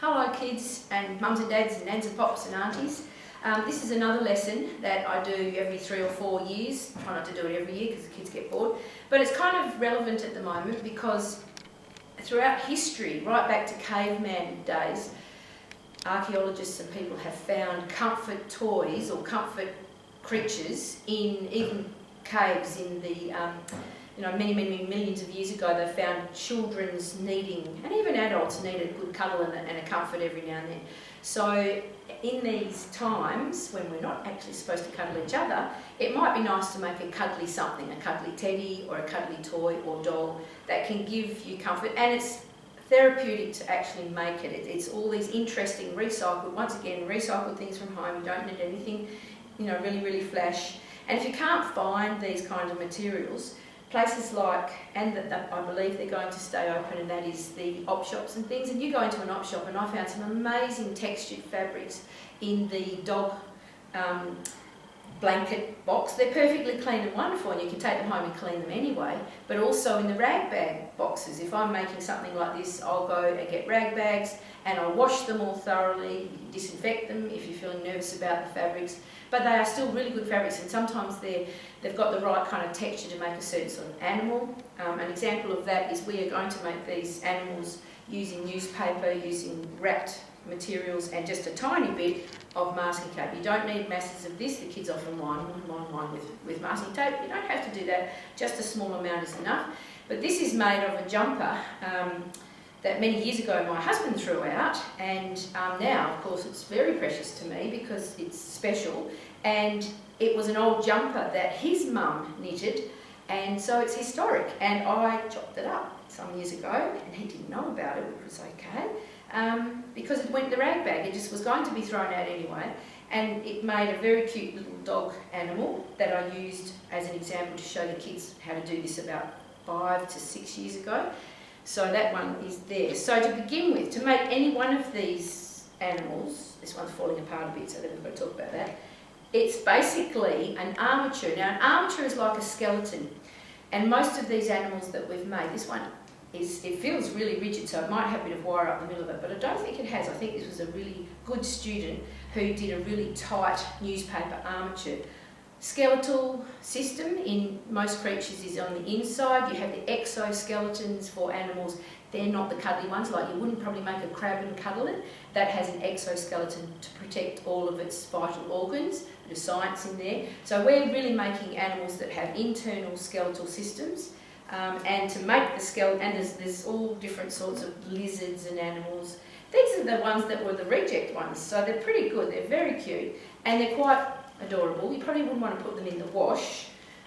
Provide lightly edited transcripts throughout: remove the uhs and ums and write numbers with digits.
Hello kids and mums and dads and nans and pops and aunties. This is another lesson that I do every 3 or 4 years. I try not to do it every year because the kids get bored. But it's kind of relevant at the moment because throughout history, right back to caveman days, archaeologists and people have found comfort toys or comfort creatures in even caves in the many millions of years ago. They found children's needing, and even adults needed a good cuddle and a comfort every now and then. So in these times when we're not actually supposed to cuddle each other, it might be nice to make a cuddly something, a cuddly teddy or a cuddly toy or doll that can give you comfort, and it's therapeutic to actually make it. It's all these interesting recycled things from home. You don't need anything, really flash. And if you can't find these kinds of materials, places like, and that I believe they're going to stay open, and that is the op shops and things. And you go into an op shop, and I found some amazing textured fabrics in the dog blanket box. They're perfectly clean and wonderful, and you can take them home and clean them anyway. But also in the rag bag boxes, if I'm making something like this, I'll go and get rag bags and I'll wash them all thoroughly. You can disinfect them if you're feeling nervous about the fabrics. But they are still really good fabrics, and sometimes they've got the right kind of texture to make a certain sort of animal. An example of that is we are going to make these animals using newspaper, using wrapped materials, and just a tiny bit of masking tape. You don't need masses of this. The kids often line with masking tape. You don't have to do that. Just a small amount is enough. But this is made of a jumper that many years ago my husband threw out, and now of course it's very precious to me because it's special, and it was an old jumper that his mum knitted, and so it's historic, and I chopped it up some years ago, and he didn't know about it, which was okay, because it went in the rag bag. It just was going to be thrown out anyway, and it made a very cute little dog animal that I used as an example to show the kids how to do this about 5 to 6 years ago. So that one is there. So to begin with, to make any one of these animals, this one's falling apart a bit, so then we've got to talk about that. It's basically an armature. Now, an armature is like a skeleton, and most of these animals that we've made, this one it feels really rigid, so it might have a bit of wire up the middle of it, but I don't think it has. I think this was a really good student who did a really tight newspaper armature. Skeletal system in most creatures is on the inside. You have the exoskeletons for animals. They're not the cuddly ones, like you wouldn't probably make a crab and cuddle it. That has an exoskeleton to protect all of its vital organs. There's science in there. So we're really making animals that have internal skeletal systems. And to make the skeleton, and there's all different sorts of lizards and animals. These are the ones that were the reject ones, so they're pretty good. They're very cute, and they're quite adorable. You probably wouldn't want to put them in the wash,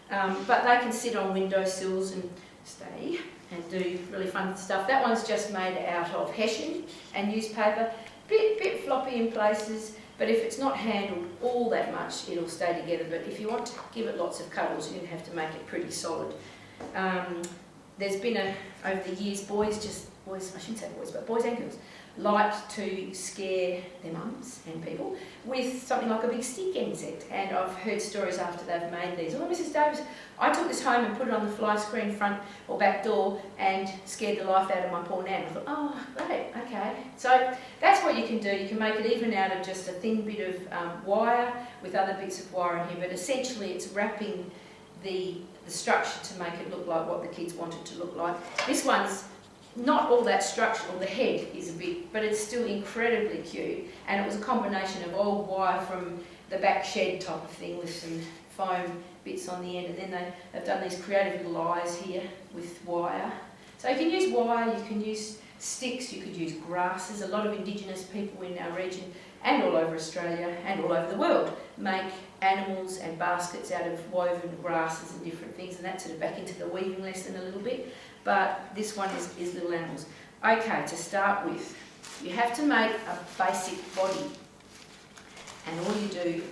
but they can sit on windowsills and stay and do really fun stuff. That one's just made out of hessian and newspaper, bit floppy in places, but if it's not handled all that much, it'll stay together. But if you want to give it lots of cuddles, you're going to have to make it pretty solid. There's been over the years, boys and girls, like to scare their mums and people with something like a big stick insect. And I've heard stories after they've made these. Oh, Mrs. Davis, I took this home and put it on the fly screen front or back door and scared the life out of my poor nan. I thought, oh, great, okay. So that's what you can do. You can make it even out of just a thin bit of wire with other bits of wire in here, but essentially it's wrapping the structure to make it look like what the kids want it to look like. This one's not all that structural. The head is a bit, but it's still incredibly cute. And it was a combination of old wire from the back shed type of thing with some foam bits on the end. And then they've done these creative little eyes here with wire. So you can use wire, you can use sticks, you could use grasses. A lot of Indigenous people in our region and all over Australia and all over the world make animals and baskets out of woven grasses and different things, and that's sort of back into the weaving lesson a little bit. But this one is little animals. Okay, to start with, you have to make a basic body. And all you do,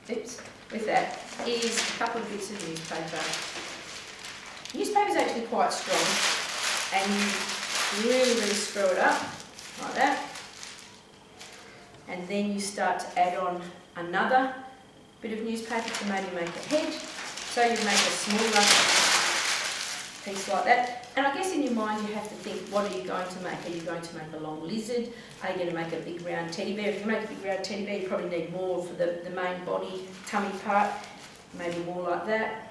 with that, is a couple of bits of newspaper. Newspaper is actually quite strong, and you really screw it up, like that. And then you start to add on another bit of newspaper to maybe make a head. So you make a smaller piece like that. And I guess in your mind you have to think, what are you going to make? Are you going to make a long lizard? Are you going to make a big round teddy bear? If you make a big round teddy bear, you probably need more for the main body, tummy part, maybe more like that.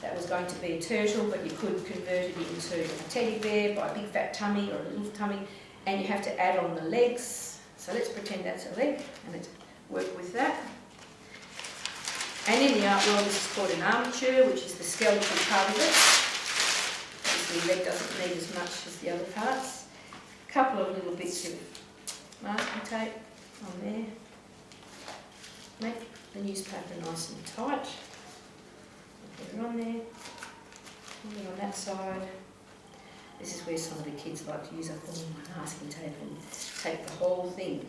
That was going to be a turtle, but you could convert it into a teddy bear by a big fat tummy or a little tummy, and you have to add on the legs. So let's pretend that's a leg, and let's work with that. And in the art world, this is called an armature, which is the skeletal part of it. Obviously, the leg doesn't need as much as the other parts. A couple of little bits of masking tape on there. Make the newspaper nice and tight. Put it on there, put it on that side. This is where some of the kids like to use up all my masking tape and tape the whole thing.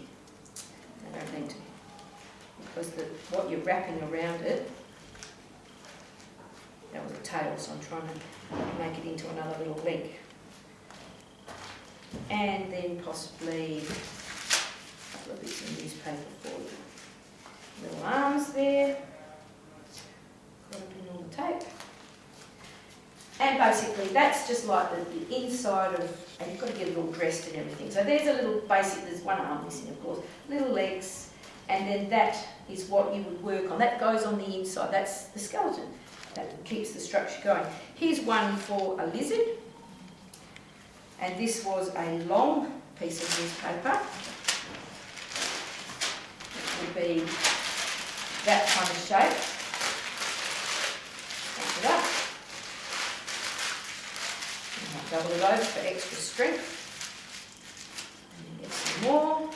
They don't need to, because what you're wrapping around it, that was a tail, so I'm trying to make it into another little leg. And then possibly a couple of bits of newspaper for you. Little arms there. Got up in all the tape. And basically that's just like the inside of, and you've got to get it all dressed and everything. So there's a little basic, there's one arm missing of course, little legs, and then that is what you would work on. That goes on the inside, that's the skeleton. That keeps the structure going. Here's one for a lizard, and this was a long piece of newspaper. It would be that kind of shape. It up. And I'll double it over for extra strength. And then get some more.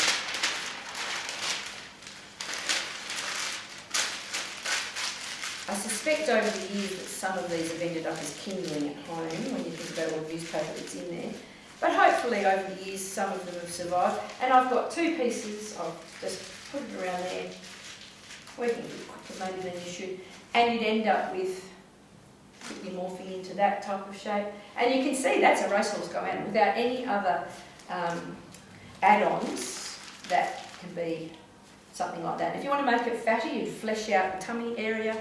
I suspect over the years that some of these have ended up as kindling at home when you think about all the newspaper that's in there. But hopefully over the years some of them have survived. And I've got two pieces, I'll just put it around there, working a bit quicker maybe than you should, and you'd end up with quickly morphing into that type of shape. And you can see that's a racehorse going without any other add-ons that can be something like that. If you want to make it fatty, you'd flesh out the tummy area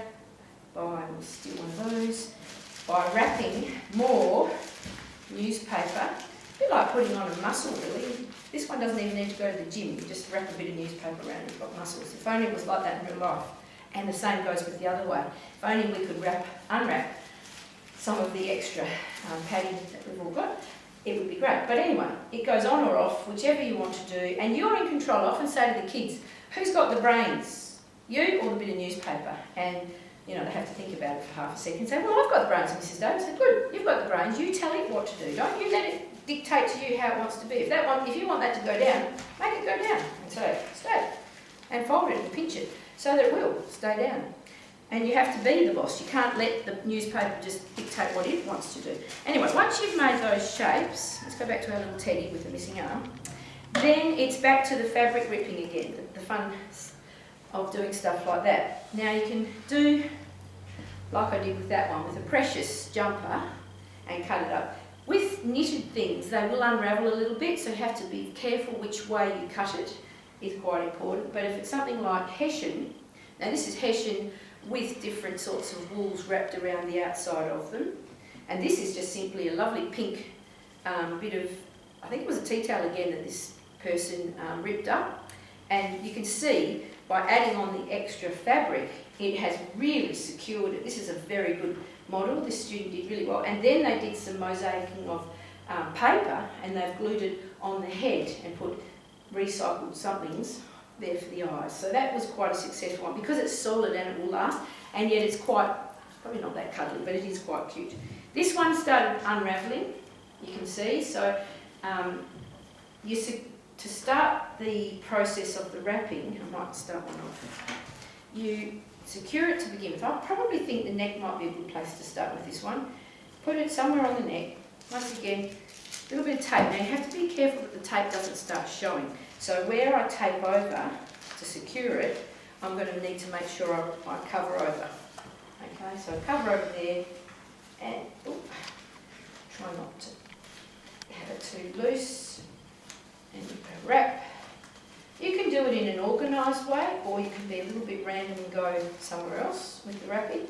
by, we'll steal one of those, by wrapping more newspaper. A bit like putting on a muscle really. This one doesn't even need to go to the gym, you just wrap a bit of newspaper around it, you've got muscles. If only it was like that in real life. And the same goes with the other way. If only we could unwrap some of the extra padding that we've all got, it would be great. But anyway, it goes on or off, whichever you want to do, and you're in control. I often say to the kids, who's got the brains? You or the bit of newspaper? And you know, they have to think about it for half a second and say, well, I've got the brains, Mrs. Davis. I said, good, you've got the brains, you tell it what to do. Don't you let it dictate to you how it wants to be. If you want that to go down, make it go down and say, stay. And fold it and pinch it so that it will stay down. And you have to be the boss. You can't let the newspaper just dictate what it wants to do. Anyway, once you've made those shapes, let's go back to our little teddy with the missing arm, then it's back to the fabric ripping again, the fun of doing stuff like that. Now you can do, like I did with that one, with a precious jumper and cut it up. With knitted things, they will unravel a little bit, so you have to be careful which way you cut it, is quite important. But if it's something like Hessian, now this is Hessian with different sorts of wools wrapped around the outside of them, and this is just simply a lovely pink bit of, I think it was a tea towel again that this person ripped up, and you can see by adding on the extra fabric it has really secured it. This is a very good model, this student did really well, and then they did some mosaicing of paper and they've glued it on the head and put recycled somethings there for the eyes. So that was quite a successful one because it's solid and it will last, and yet it's probably not that cuddly, but it is quite cute. This one started unravelling, you can see, so to start the process of the wrapping, I might start one off, you secure it to begin with. I probably think the neck might be a good place to start with this one. Put it somewhere on the neck, once again, a little bit of tape. Now you have to be careful that the tape doesn't start showing. So where I tape over to secure it, I'm going to need to make sure I cover over. Okay, so I cover over there and try not to have it too loose, and you go wrap. You can do it in an organised way, or you can be a little bit random and go somewhere else with the wrapping.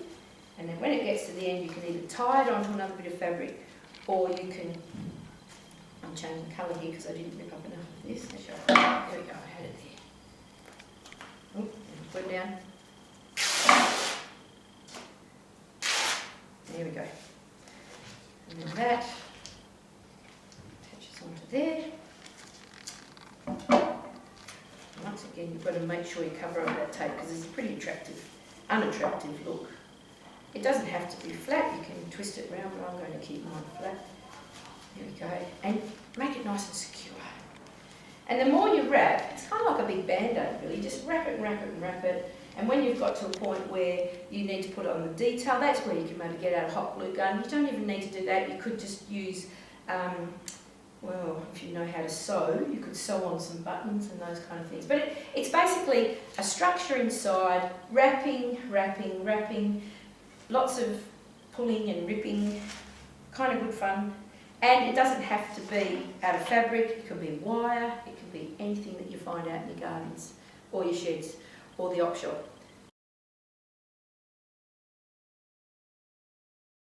And then when it gets to the end, you can either tie it onto another bit of fabric, or you can, I'm changing colour here because I didn't rip up enough of this. There we go, I had it there. Oh, put it down. There we go. And then that attaches onto there. Once again, you've got to make sure you cover up that tape because it's a pretty unattractive look. It doesn't have to be flat, you can twist it around, but I'm going to keep mine flat. There we go. And make it nice and secure. And the more you wrap, it's kind of like a big band-aid really, just wrap it and wrap it and wrap it. And when you've got to a point where you need to put on the detail, that's where you can maybe get out a hot glue gun. You don't even need to do that, you could just use well, if you know how to sew, you could sew on some buttons and those kind of things. But it's basically a structure inside, wrapping, wrapping, wrapping, lots of pulling and ripping, kind of good fun. And it doesn't have to be out of fabric, it can be wire, it can be anything that you find out in your gardens or your sheds or the op shop.